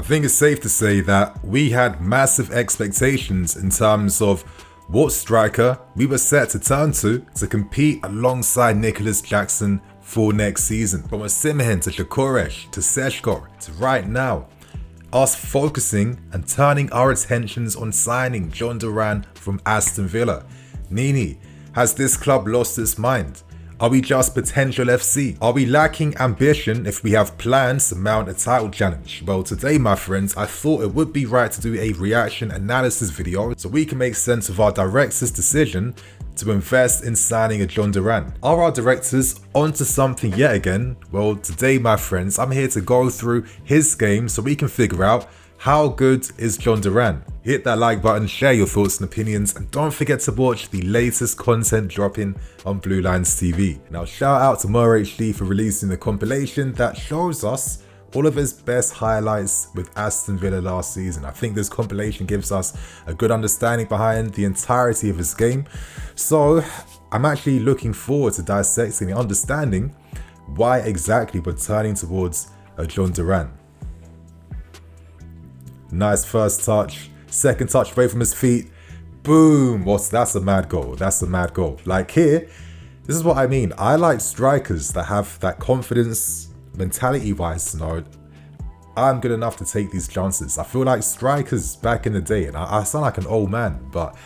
think it's safe to say that we had massive expectations in terms of what striker we were set to turn to compete alongside Nicholas Jackson for next season. From Osimhen to Gyökeres to Seshko to right now, us focusing and turning our attentions on signing Jhon Duran from Aston Villa. Nini, has this club lost its mind? Are we just potential FC? Are we lacking ambition if we have plans to mount a title challenge? Well, today, my friends, I thought it would be right to do a reaction analysis video so we can make sense of our director's decision to invest in signing a Jhon Duran. Are our directors onto something yet again? Well, today, my friends, I'm here to go through his game so we can figure out how good is Jhon Duran. Hit that like button, share your thoughts and opinions, and don't forget to watch the latest content dropping on BlueLionsTV. Now, shout out to MoreHD for releasing the compilation that shows us all of his best highlights with Aston Villa last season. I think this compilation gives us a good understanding behind the entirety of his game. So I'm actually looking forward to dissecting and understanding why exactly we're turning towards a Jhon Duran. Nice first touch, second touch away from his feet. Boom! That's a mad goal. That's a mad goal. Like here, this is what I mean. I like strikers that have that confidence mentality-wise, you know, I'm good enough to take these chances. I feel like strikers back in the day, and I sound like an old man, but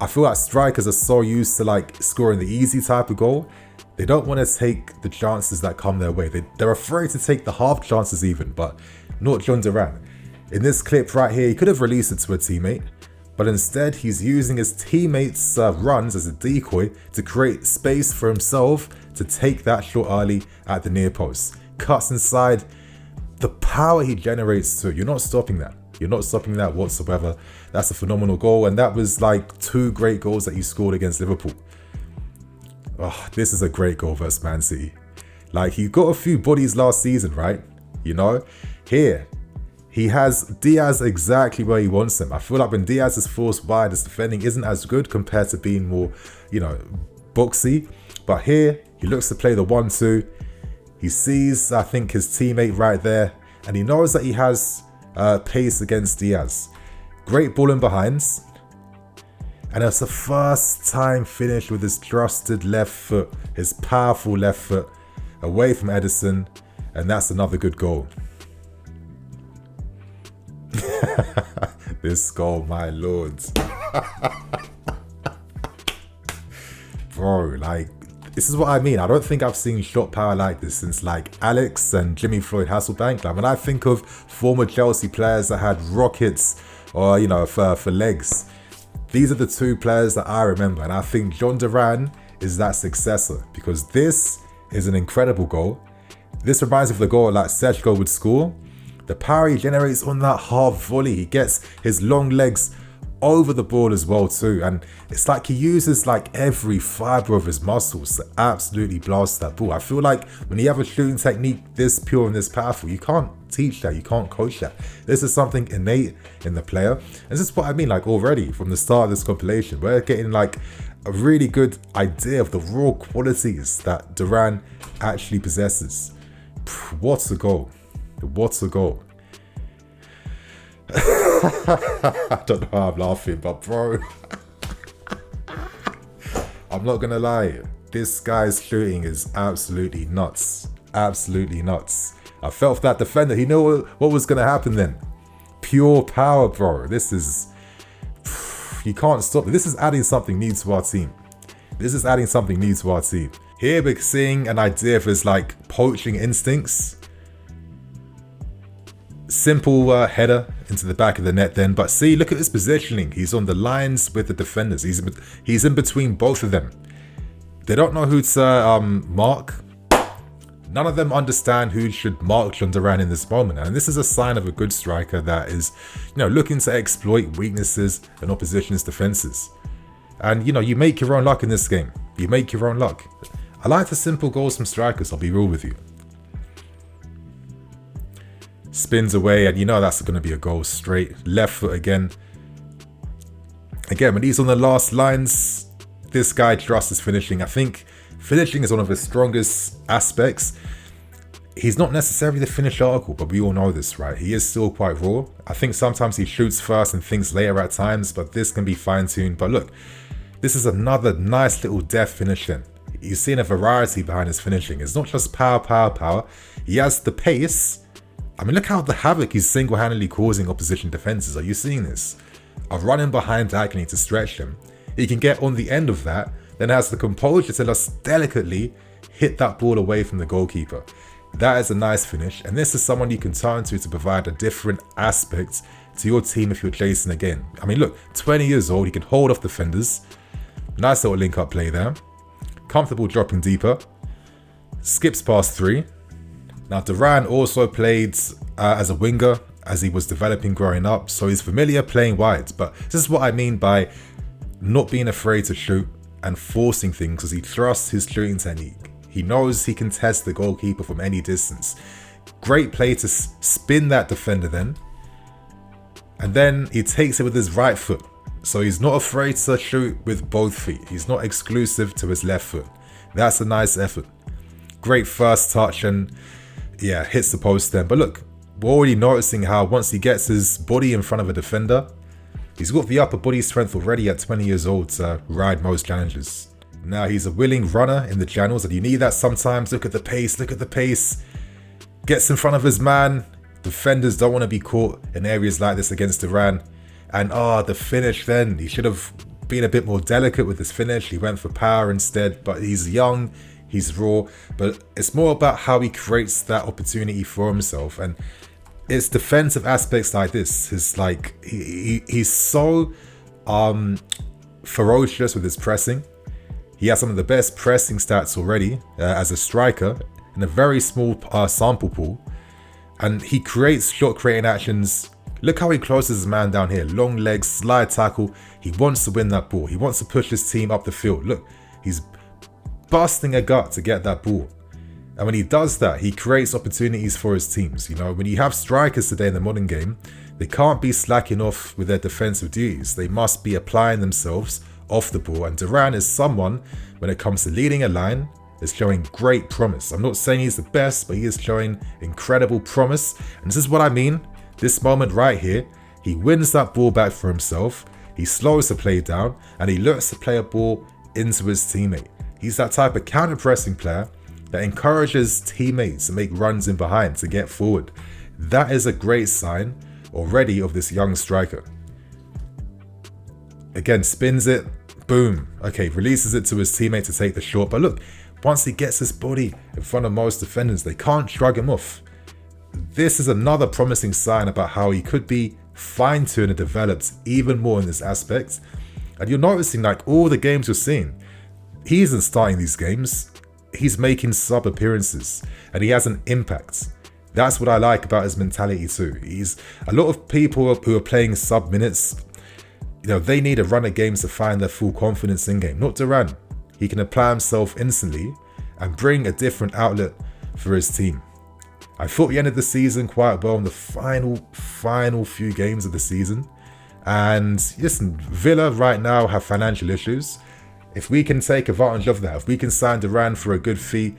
I feel like strikers are so used to like scoring the easy type of goal. They don't want to take the chances that come their way. They're afraid to take the half chances even, but not Jhon Duran. In this clip right here, he could have released it to a teammate, but instead he's using his teammates' runs as a decoy to create space for himself to take that shot early at the near post. Cuts inside. The power he generates too, you're not stopping that. You're not stopping that whatsoever. That's a phenomenal goal, and that was like 2 great goals that he scored against Liverpool. Oh, this is a great goal versus Man City. Like, he got a few bodies last season, right? You know, here, he has Diaz exactly where he wants him. I feel like when Diaz is forced wide, his defending isn't as good compared to being more, you know, boxy. But here, he looks to play the 1-2. He sees, I think, his teammate right there, and he knows that he has pace against Diaz. Great ball in behind. And it's the first time finish with his trusted left foot, his powerful left foot, away from Edison. And that's another good goal. This goal, my lord. Bro, like, this is what I mean. I don't think I've seen shot power like this since like Alex and Jimmy Floyd Hasselbank. Like, when I think of former Chelsea players that had rockets or, you know, for legs, these are the 2 players that I remember. And I think Jhon Duran is that successor, because this is an incredible goal. This reminds me of the goal like Seshko would score. The power he generates on that half volley, he gets his long legs over the ball as well too, and it's like he uses like every fibre of his muscles to absolutely blast that ball. I feel like when you have a shooting technique this pure and this powerful, you can't teach that, you can't coach that. This is something innate in the player, and this is what I mean. Like, already from the start of this compilation, we're getting like a really good idea of the raw qualities that Duran actually possesses. What a goal. What a goal. I don't know how I'm laughing, but bro, I'm not gonna lie, this guy's shooting is absolutely nuts. Absolutely nuts. I felt for that defender. He knew what was gonna happen then. Pure power, bro. This is, you can't stop it. This is adding something new to our team. This is adding something new to our team. Here we're seeing an idea of his like poaching instincts. Simple header into the back of the net then, but see, look at his positioning. He's on the lines with the defenders. He's in between both of them. They don't know who to mark. None of them understand who should mark Jhon Duran in this moment, and this is a sign of a good striker that is, you know, looking to exploit weaknesses in opposition's defenses. And, you know, you make your own luck in this game. You make your own luck. I like the simple goals from strikers, I'll be real with you. Spins away, and you know that's going to be a goal straight. Left foot again. Again, when he's on the last lines, this guy trusts his finishing. I think finishing is one of his strongest aspects. he's not necessarily the finished article, but we all know this, right? He is still quite raw. I think sometimes he shoots first and thinks later at times, but this can be fine-tuned. But look, this is another nice little deft finish then. You're seeing a variety behind his finishing. It's not just power, power, power. He has the pace. I mean, look how the havoc he's single-handedly causing opposition defenses. Are you seeing this? Of running behind diagonally to stretch him. He can get on the end of that, then has the composure to just delicately hit that ball away from the goalkeeper. That is a nice finish, and this is someone you can turn to provide a different aspect to your team if you're chasing a game. I mean, look, 20 years old, he can hold off defenders. Nice little link-up play there. Comfortable dropping deeper. Skips past 3. Now, Durán also played as a winger as he was developing growing up, so he's familiar playing wide. But this is what I mean by not being afraid to shoot and forcing things, because he trusts his shooting technique. He knows he can test the goalkeeper from any distance. Great play to spin that defender then. And then he takes it with his right foot. So he's not afraid to shoot with both feet. He's not exclusive to his left foot. That's a nice effort. Great first touch and yeah, hits the post then. But look, we're already noticing how once he gets his body in front of a defender, he's got the upper body strength already at 20 years old to ride most challenges. Now he's a willing runner in the channels, and you need that sometimes. Look at the pace, look at the pace. Gets in front of his man. Defenders don't want to be caught in areas like this against Durán. And the finish then. He should have been a bit more delicate with his finish. He went for power instead, but he's young, he's raw. But it's more about how he creates that opportunity for himself. And it's defensive aspects like this. It's like he's so ferocious with his pressing. He has some of the best pressing stats already as a striker in a very small sample pool. And he creates shot creating actions. Look how he closes his man down here. Long legs, slide tackle. He wants to win that ball. He wants to push his team up the field. Look, he's busting a gut to get that ball. And when he does that, he creates opportunities for his teams. You know, when you have strikers today in the modern game, they can't be slacking off with their defensive duties. They must be applying themselves off the ball. And Durán is someone, when it comes to leading a line, is showing great promise. I'm not saying he's the best, but he is showing incredible promise. And this is what I mean. This moment right here, he wins that ball back for himself. He slows the play down and he looks to play a ball into his teammate. He's that type of counter-pressing player that encourages teammates to make runs in behind to get forward. That is a great sign already of this young striker. Again, spins it, boom. Okay, releases it to his teammate to take the shot. But look, once he gets his body in front of most defenders, they can't shrug him off. This is another promising sign about how he could be fine-tuned and developed even more in this aspect. And you're noticing, like, all the games you're seeing, he isn't starting these games. He's making sub appearances and he has an impact. That's what I like about his mentality too. He's a lot of people who are playing sub minutes, you know, they need a run of games to find their full confidence in game. Not Durán. He can apply himself instantly and bring a different outlet for his team. I thought he ended the season quite well in the final few games of the season. And listen, Villa right now have financial issues. If we can take advantage of that, if we can sign Durán for a good fee,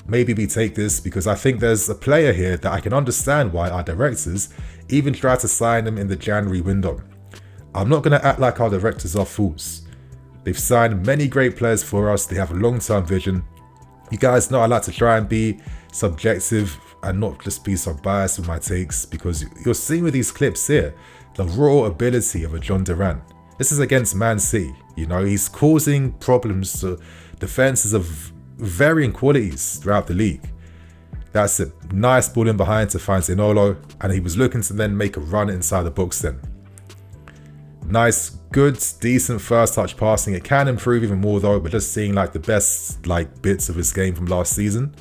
maybe we take this, because I think there's a player here that I can understand why our directors even try to sign him in the January window. I'm not going to act like our directors are fools. They've signed many great players for us. They have a long-term vision. You guys know I like to try and be subjective and not just be so biased with my takes, because you're seeing with these clips here the raw ability of a Jhon Duran. This is against Man City. You know, he's causing problems to defenses of varying qualities throughout the league. That's a nice ball in behind to find Zinolo, and he was looking to then make a run inside the box then. Nice, good, decent first touch passing. It can improve even more though, but just seeing like the best bits of his game from last season.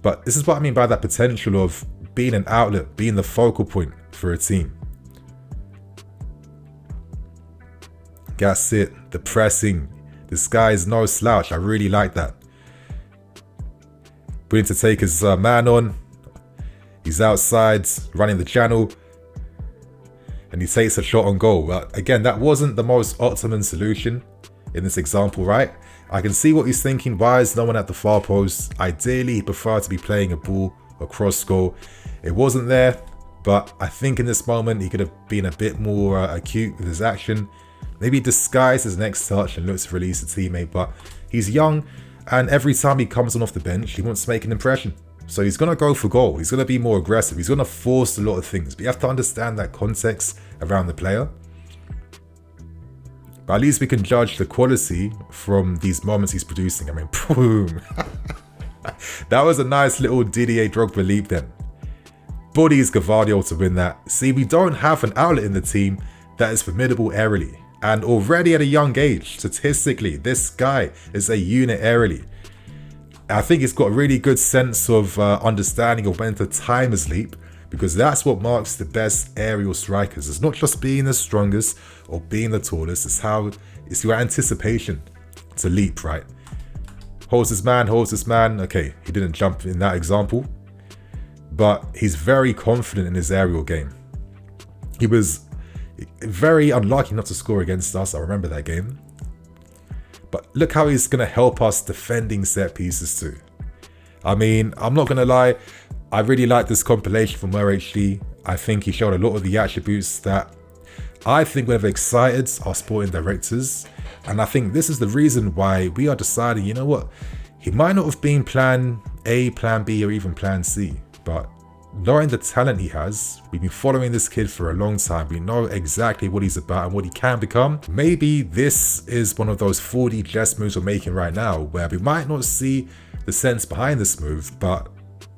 But this is what I mean by that potential of being an outlet, being the focal point for a team. That's it, the pressing. This guy is no slouch. I really like that. Willing to take his man on. He's outside, running the channel. And he takes a shot on goal. But again, that wasn't the most optimum solution in this example, right? I can see what he's thinking. Why is no one at the far post? Ideally, he preferred to be playing a ball a cross goal. It wasn't there, but I think in this moment he could have been a bit more acute with his action. Maybe disguise his next touch and look to release a teammate, but he's young, and every time he comes on off the bench, he wants to make an impression. So he's going to go for goal. He's going to be more aggressive. He's going to force a lot of things. But you have to understand that context around the player. But at least we can judge the quality from these moments he's producing. I mean, boom. That was a nice little Didier Drogba leap then. Bodies Gavardio to win that. See, we don't have an outlet in the team that is formidable aerially. And already at a young age, statistically, this guy is a unit aerially. I think he's got a really good sense of understanding of when to time his leap, because that's what marks the best aerial strikers. It's not just being the strongest or being the tallest, it's your anticipation to leap, right? Holds his man. Okay, he didn't jump in that example, but he's very confident in his aerial game. He was very unlucky not to score against us. I remember that game. But look how he's going to help us defending set pieces too. I mean, I'm not going to lie. I really like this compilation from RHD. I think he showed a lot of the attributes that I think would have excited our sporting directors. And I think this is the reason why we are deciding, you know what? He might not have been plan A, plan B, or even plan C. But knowing the talent he has, we've been following this kid for a long time. We know exactly what he's about and what he can become. Maybe this is one of those 4D chess moves we're making right now, where we might not see the sense behind this move, but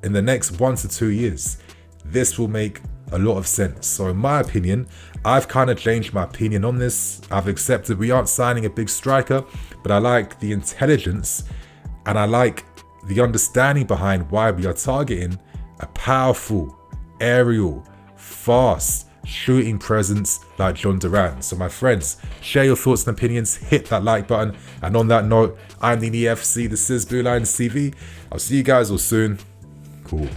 in the next 1 to 2 years, this will make a lot of sense. So in my opinion, I've kind of changed my opinion on this. I've accepted we aren't signing a big striker, but I like the intelligence and I like the understanding behind why we are targeting a powerful, aerial, fast, shooting presence like Jhon Duran. So my friends, share your thoughts and opinions, hit that like button. And on that note, I'm the EFC, this is BlueLionsTV. I'll see you guys all soon. Cool.